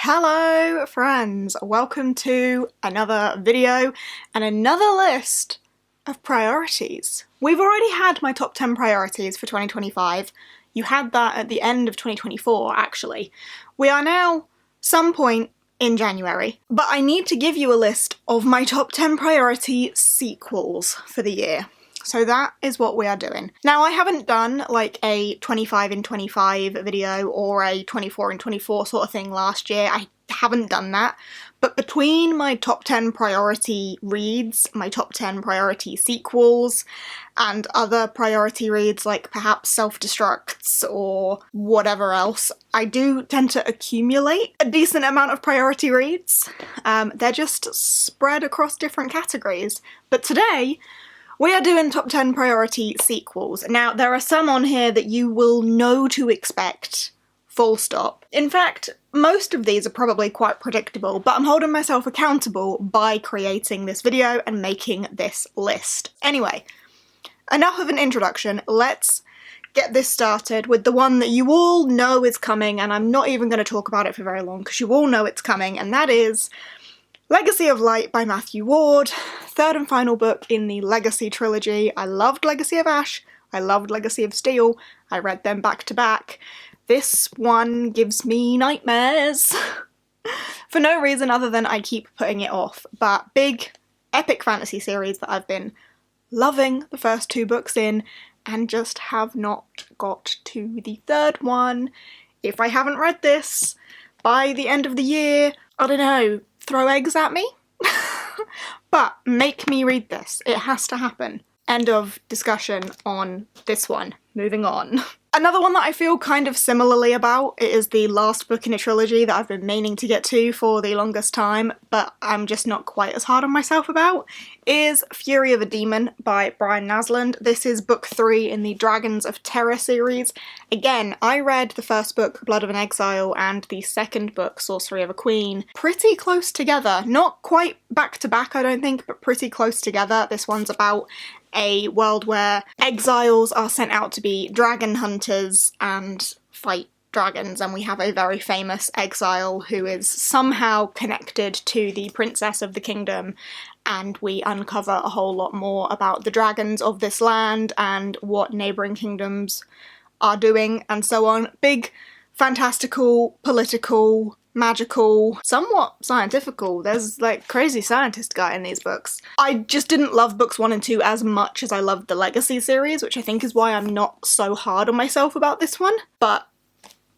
Hello friends, welcome to another video and another list of priorities. We've already had my top 10 priorities for 2025. You had that at the end of 2024 actually. We are now some point in January, but I need to give you a list of my top 10 priority sequels for the year. So that is what we are doing. Now I haven't done like a 25 in 25 video or a 24 in 24 sort of thing last year. I haven't done that. But between my top 10 priority reads, my top 10 priority sequels, and other priority reads like perhaps self-destructs or whatever else, I do tend to accumulate a decent amount of priority reads. They're just spread across different categories. But today, we are doing top 10 priority sequels. Now, there are some on here that you will know to expect, full stop. In fact, most of these are probably quite predictable, but I'm holding myself accountable by creating this video and making this list. Anyway, enough of an introduction, let's get this started with the one that you all know is coming, and I'm not even going to talk about it for very long because you all know it's coming, and that is Legacy of Light by Matthew Ward, third and final book in the Legacy trilogy. I loved Legacy of Ash, I loved Legacy of Steel, I read them back to back. This one gives me nightmares for no reason other than I keep putting it off, but big epic fantasy series that I've been loving the first two books in and just have not got to the third one. If I haven't read this by the end of the year, I don't know, throw eggs at me? But make me read this. It has to happen. End of discussion on this one. Moving on. Another one that I feel kind of similarly about, it is the last book in a trilogy that I've been meaning to get to for the longest time, but I'm just not quite as hard on myself about, is Fury of a Demon by Brian Naslund. This is book 3 in the Dragons of Terror series. Again, I read the first book, Blood of an Exile, and the second book, Sorcery of a Queen, pretty close together. Not quite back to back, I don't think, but pretty close together. This one's about a world where exiles are sent out to be dragon hunters and fight dragons, and we have a very famous exile who is somehow connected to the princess of the kingdom, and we uncover a whole lot more about the dragons of this land and what neighbouring kingdoms are doing and so on. Big, fantastical, political, magical, somewhat scientifical. There's like crazy scientist guy in these books. I just didn't love books 1 and 2 as much as I loved the Legacy series, which I think is why I'm not so hard on myself about this one, but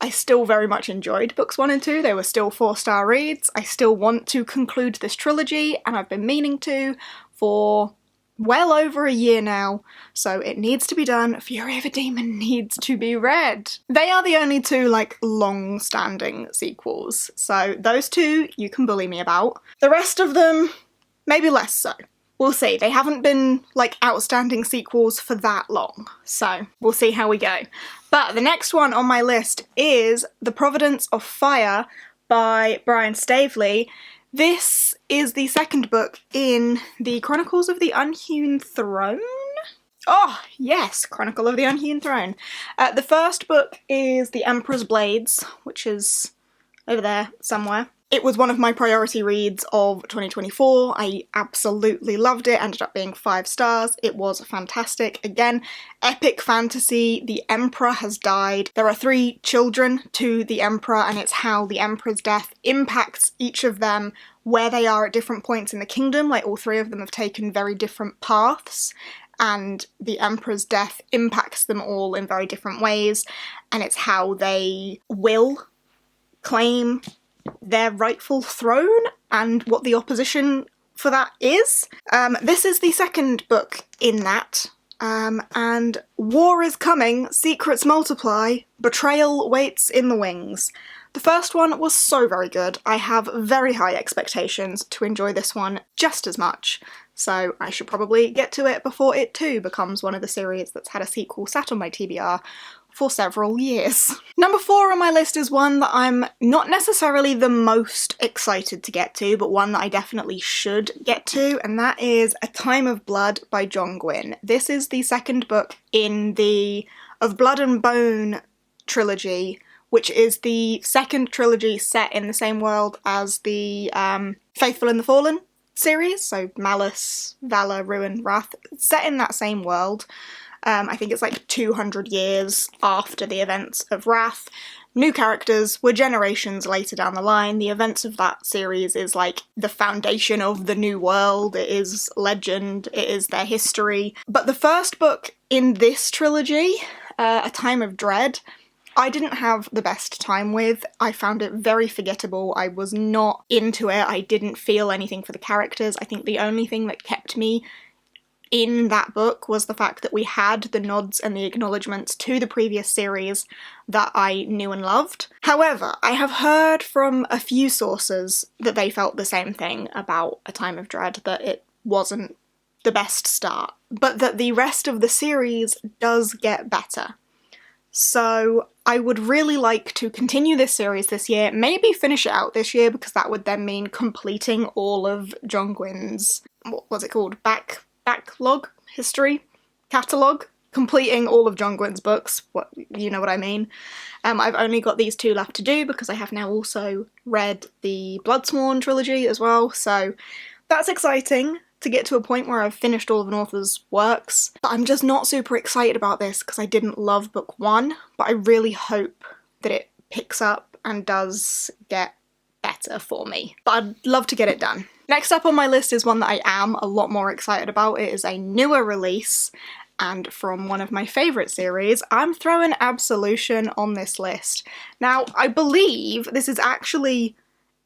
I still very much enjoyed books 1 and 2. They were still 4-star reads. I still want to conclude this trilogy, and I've been meaning to for well over a year now, so it needs to be done. Fury of a Demon needs to be read. They are the only two, like, long-standing sequels, so those two you can bully me about. The rest of them, maybe less so. We'll see. They haven't been, like, outstanding sequels for that long, so we'll see how we go. But the next one on my list is The Providence of Fire by Brian Staveley. This is the second book in the Chronicles of the Unhewn Throne? Oh, yes, Chronicle of the Unhewn Throne. The first book is The Emperor's Blades, which is over there somewhere. It was one of my priority reads of 2024. I absolutely loved it, ended up being 5 stars. It was fantastic. Again, epic fantasy. The Emperor has died. There are 3 children to the Emperor, and it's how the Emperor's death impacts each of them, where they are at different points in the kingdom. Like, all 3 of them have taken very different paths, and the Emperor's death impacts them all in very different ways, and it's how they will claim their rightful throne and what the opposition for that is. This is the second book in that, and war is coming, secrets multiply, betrayal waits in the wings. The first one was so very good. I have very high expectations to enjoy this one just as much, so I should probably get to it before it too becomes one of the series that's had a sequel sat on my TBR for several years. Number 4 on my list is one that I'm not necessarily the most excited to get to, but one that I definitely should get to, and that is A Time of Blood by John Gwynne. This is the second book in the Of Blood and Bone trilogy, which is the second trilogy set in the same world as the Faithful and the Fallen series, so Malice, Valor, Ruin, Wrath, set in that same world. I think it's like 200 years after the events of Wrath. New characters, we're generations later down the line. The events of that series is like the foundation of the new world. It is legend, it is their history. But the first book in this trilogy, A Time of Dread, I didn't have the best time with. I found it very forgettable. I was not into it. I didn't feel anything for the characters. I think the only thing that kept me in that book was the fact that we had the nods and the acknowledgements to the previous series that I knew and loved. However, I have heard from a few sources that they felt the same thing about A Time of Dread, that it wasn't the best start, but that the rest of the series does get better. So I would really like to continue this series this year, maybe finish it out this year, because that would then mean completing all of John Gwyn's, what was it called, backlog? History? Catalogue? Completing all of John Gwyn's books, you know what I mean. I've only got these two left to do because I have now also read the Bloodsworn trilogy as well, so that's exciting to get to a point where I've finished all of an author's works. But I'm just not super excited about this because I didn't love book one, but I really hope that it picks up and does get better for me. But I'd love to get it done. Next up on my list is one that I am a lot more excited about. It is a newer release, and from one of my favourite series. I'm throwing Absolution on this list. Now, I believe this is actually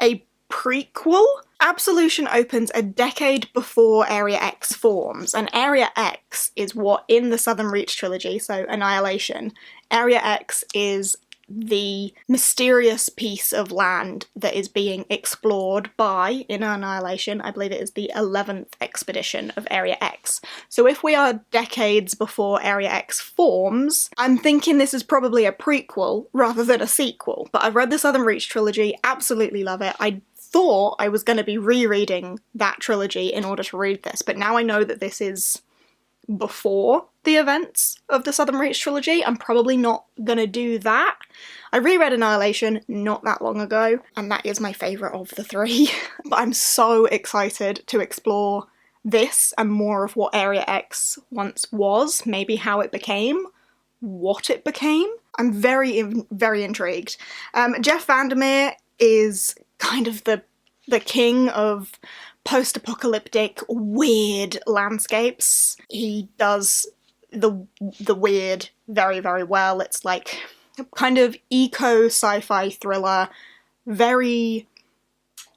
a prequel. Absolution opens a decade before Area X forms, and Area X is what, in the Southern Reach trilogy, so Annihilation, Area X is the mysterious piece of land that is being explored by, in Annihilation, I believe it is the 11th expedition of Area X. So if we are decades before Area X forms, I'm thinking this is probably a prequel rather than a sequel. But I've read the Southern Reach trilogy, absolutely love it. I thought I was going to be rereading that trilogy in order to read this, but now I know that this is before the events of the Southern Reach trilogy. I'm probably not gonna do that. I reread Annihilation not that long ago, and that is my favourite of the three. But I'm so excited to explore this and more of what Area X once was, maybe how it became, what it became. I'm very intrigued. Jeff Vandermeer is kind of the king of post-apocalyptic, weird landscapes. He does the weird very, very well. It's like a kind of eco-sci-fi thriller, very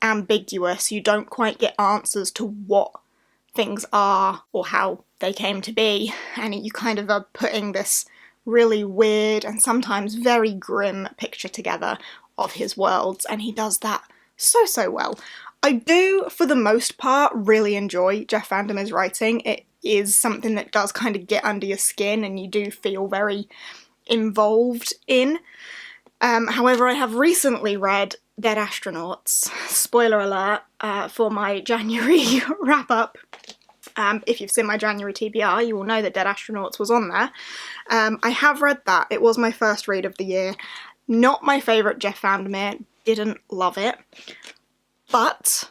ambiguous. You don't quite get answers to what things are or how they came to be, and you kind of are putting this really weird and sometimes very grim picture together of his worlds, and he does that so well. I do, for the most part, really enjoy Jeff Vandermeer's writing. It is something that does kind of get under your skin and you do feel very involved in. However, I have recently read Dead Astronauts, spoiler alert, for my January wrap-up. If you've seen my January TBR, you will know that Dead Astronauts was on there. I have read that. It was my first read of the year. Not my favourite Jeff Vandermeer, didn't love it. But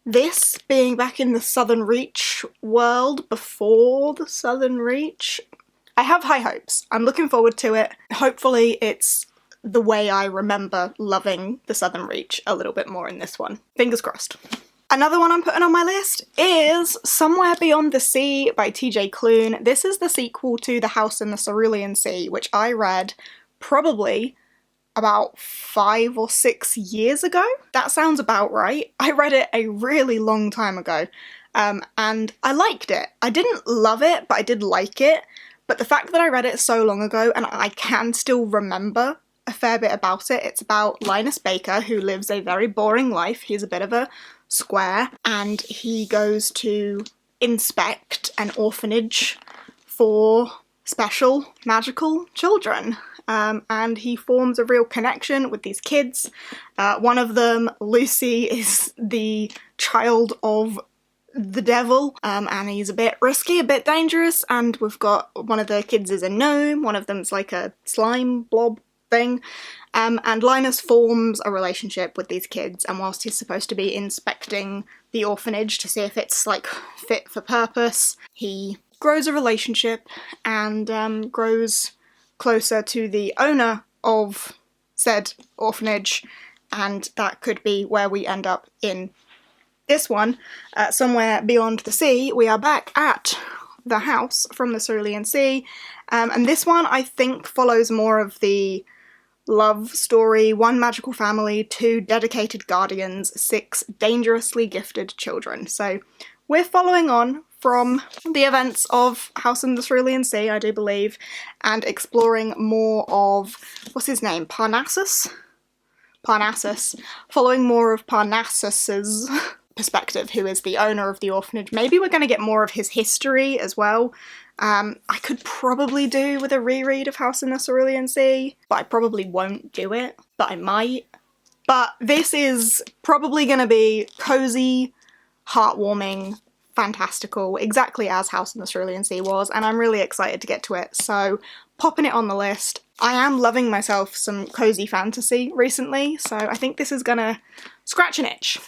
this, being back in the Southern Reach world before the Southern Reach, I have high hopes. I'm looking forward to it. Hopefully it's the way I remember loving the Southern Reach a little bit more in this one. Fingers crossed. Another one I'm putting on my list is Somewhere Beyond the Sea by TJ Klune. This is the sequel to The House in the Cerulean Sea, which I read probably about 5 or 6 years ago. That sounds about right. I read it a really long time ago, and I liked it. I didn't love it, but I did like it. But the fact that I read it so long ago and I can still remember a fair bit about it. It's about Linus Baker, who lives a very boring life. He's a bit of a square, and he goes to inspect an orphanage for special magical children. And he forms a real connection with these kids. One of them, Lucy, is the child of the devil, and he's a bit risky, a bit dangerous, and we've got one of the kids is a gnome, one of them's like a slime blob thing. And Linus forms a relationship with these kids, and whilst he's supposed to be inspecting the orphanage to see if it's like fit for purpose, he grows a relationship and grows closer to the owner of said orphanage, and that could be where we end up in this one. Somewhere beyond the sea, we are back at the house from the Cerulean Sea, and this one I think follows more of the love story: 1 magical family, 2 dedicated guardians, 6 dangerously gifted children. So we're following on from the events of House in the Cerulean Sea, I do believe, and exploring more of, what's his name, Parnassus, following more of Parnassus's perspective, who is the owner of the orphanage. Maybe we're going to get more of his history as well. I could probably do with a reread of House in the Cerulean Sea, but I probably won't do it, but I might. But this is probably going to be cozy, heartwarming, fantastical, exactly as House in the Cerulean Sea was, and I'm really excited to get to it, so popping it on the list. I am loving myself some cozy fantasy recently, so I think this is gonna scratch an itch.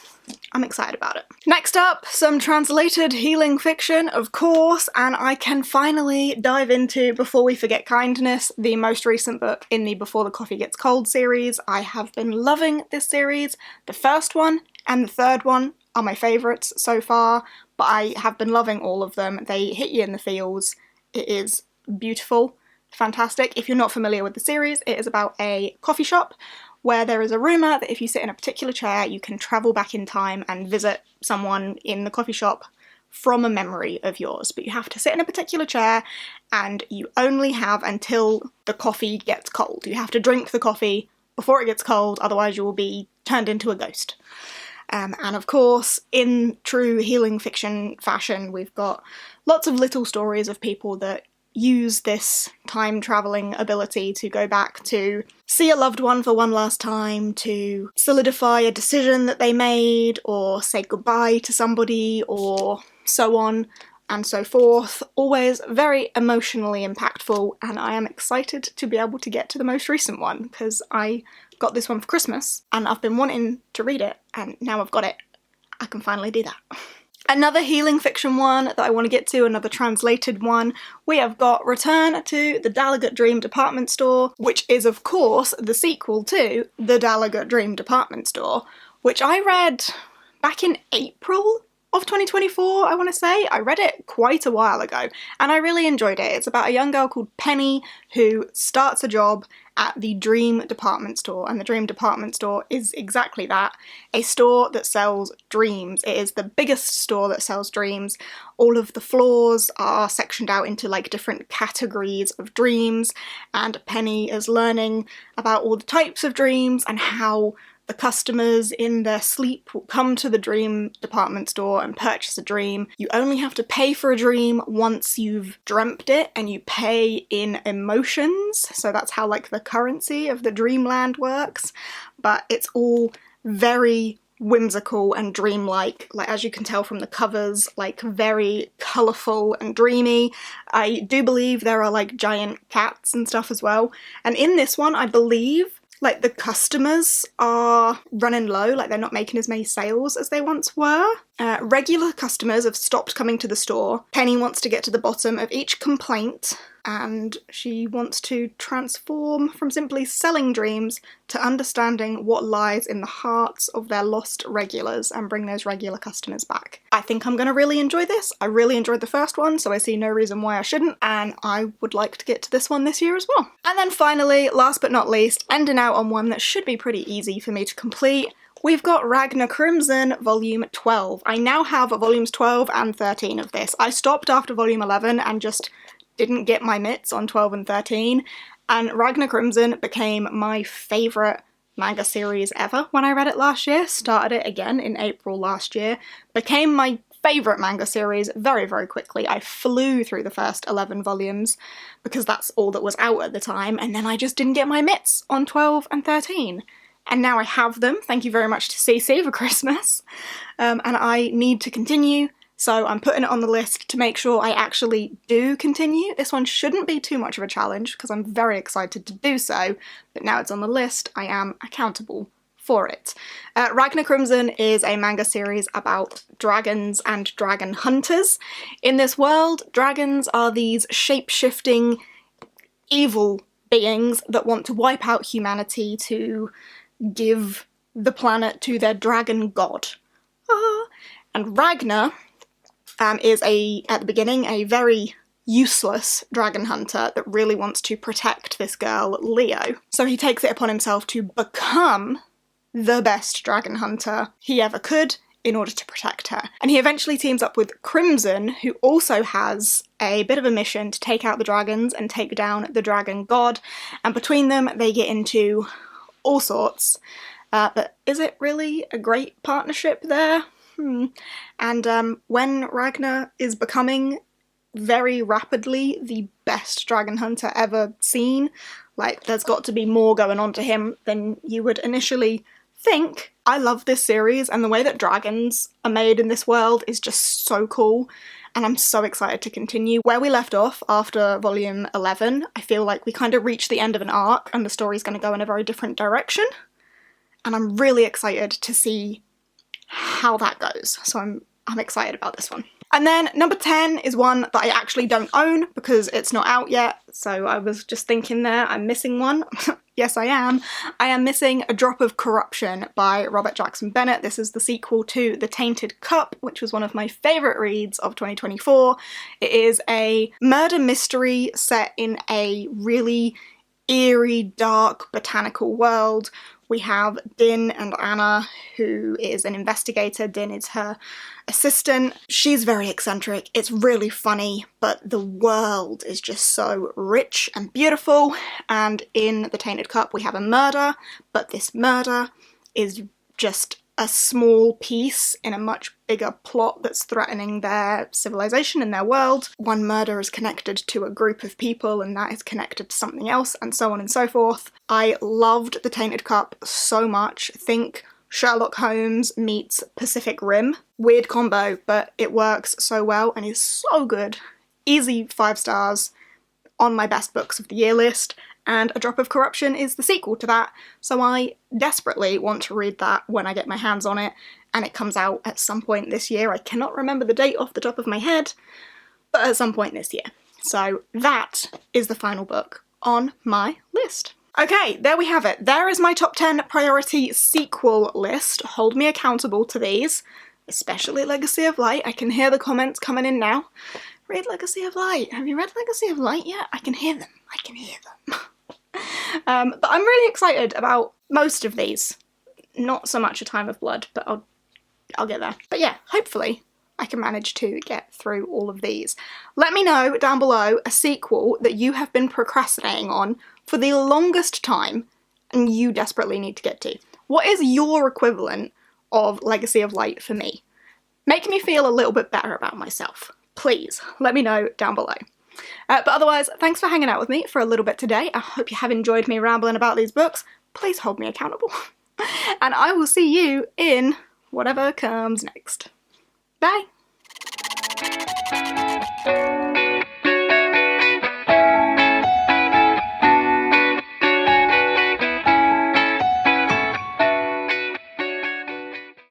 I'm excited about it. Next up, some translated healing fiction, of course, and I can finally dive into Before We Forget Kindness, the most recent book in the Before the Coffee Gets Cold series. I have been loving this series. The first one and the third one are my favourites so far, but I have been loving all of them. They hit you in the feels. It is beautiful, fantastic. If you're not familiar with the series, it is about a coffee shop where there is a rumour that if you sit in a particular chair, you can travel back in time and visit someone in the coffee shop from a memory of yours. But you have to sit in a particular chair, and you only have until the coffee gets cold. You have to drink the coffee before it gets cold, otherwise you will be turned into a ghost. And of course, in true healing fiction fashion, we've got lots of little stories of people that use this time-travelling ability to go back to see a loved one for one last time, to solidify a decision that they made, or say goodbye to somebody, or so on and so forth. Always very emotionally impactful, and I am excited to be able to get to the most recent one, because I got this one for Christmas, and I've been wanting to read it, and now I've got it. I can finally do that. Another healing fiction one that I want to get to, another translated one, we have got Return to the Dalagat Dream Department Store, which is of course the sequel to The Dalagat Dream Department Store, which I read back in April of 2024, I want to say. I read it quite a while ago, and I really enjoyed it. It's about a young girl called Penny who starts a job at the Dream Department Store, and the Dream Department Store is exactly that, a store that sells dreams. It is the biggest store that sells dreams. All of the floors are sectioned out into like different categories of dreams, and Penny is learning about all the types of dreams and how the customers in their sleep will come to the Dream Department Store and purchase a dream. You only have to pay for a dream once you've dreamt it, and you pay in emotions, so that's how like the currency of the dreamland works. But it's all very whimsical and dreamlike, like as you can tell from the covers, like very colourful and dreamy. I do believe there are like giant cats and stuff as well, and in this one I believe like the customers are running low, like they're not making as many sales as they once were. Regular customers have stopped coming to the store. Penny wants to get to the bottom of each complaint, and she wants to transform from simply selling dreams to understanding what lies in the hearts of their lost regulars and bring those regular customers back. I think I'm going to really enjoy this. I really enjoyed the first one, so I see no reason why I shouldn't, and I would like to get to this one this year as well. And then finally, last but not least, ending out on one that should be pretty easy for me to complete, we've got Ragar Crimson Volume 12. I now have volumes 12 and 13 of this. I stopped after volume 11 and just didn't get my mitts on 12 and 13, and Ragar Crimson became my favourite manga series ever when I read it last year. Started it again in April last year. Became my favourite manga series very, very quickly. I flew through the first 11 volumes because that's all that was out at the time, and then I just didn't get my mitts on 12 and 13. And now I have them, thank you very much to CC for Christmas, and I need to continue so I'm putting it on the list to make sure I actually do continue. This one shouldn't be too much of a challenge because I'm very excited to do so, but now it's on the list, I am accountable for it. Ragar Crimson is a manga series about dragons and dragon hunters. In this world, dragons are these shape-shifting evil beings that want to wipe out humanity to give the planet to their dragon god. And Ragnar is at the beginning, a very useless dragon hunter that really wants to protect this girl, Leo. So he takes it upon himself to become the best dragon hunter he ever could in order to protect her. And he eventually teams up with Crimson, who also has a bit of a mission to take out the dragons and take down the dragon god. And between them, they get into all sorts. But is it really a great partnership there? And when Ragnar is becoming very rapidly the best dragon hunter ever seen, like, there's got to be more going on to him than you would initially think. I love this series, and the way that dragons are made in this world is just so cool, and I'm so excited to continue. Where we left off after volume 11, I feel like we kind of reached the end of an arc and the story's going to go in a very different direction, and I'm really excited to see how that goes, so I'm excited about this one. And then number 10 is one that I actually don't own because it's not out yet, so I was just thinking there, I'm missing one. Yes, I am. I am missing A Drop of Corruption by Robert Jackson Bennett. This is the sequel to The Tainted Cup, which was one of my favourite reads of 2024. It is a murder mystery set in a really eerie, dark, botanical world. We have Din and Anna, who is an investigator. Din is her assistant. She's very eccentric. It's really funny, but the world is just so rich and beautiful. And in The Tainted Cup, we have a murder, but this murder is just a small piece in a much bigger plot that's threatening their civilization and their world. One murder is connected to a group of people and that is connected to something else, and so on and so forth. I loved The Tainted Cup so much. Think Sherlock Holmes meets Pacific Rim. Weird combo, but it works so well and is so good. Easy 5 stars on my best books of the year list. And A Drop of Corruption is the sequel to that, so I desperately want to read that when I get my hands on it, and it comes out at some point this year. I cannot remember the date off the top of my head, but at some point this year. So that is the final book on my list. Okay, there we have it. There is my top 10 priority sequel list. Hold me accountable to these, especially Legacy of Light. I can hear the comments coming in now. Read Legacy of Light. Have you read Legacy of Light yet? I can hear them. I can hear them. But I'm really excited about most of these. Not so much A Time of Blood, but I'll get there. But yeah, hopefully I can manage to get through all of these. Let me know down below a sequel that you have been procrastinating on for the longest time and you desperately need to get to. What is your equivalent of Legacy of Light for me? Make me feel a little bit better about myself. Please, let me know down below. But otherwise, thanks for hanging out with me for a little bit today. I hope you have enjoyed me rambling about these books. Please hold me accountable. And I will see you in whatever comes next. Bye!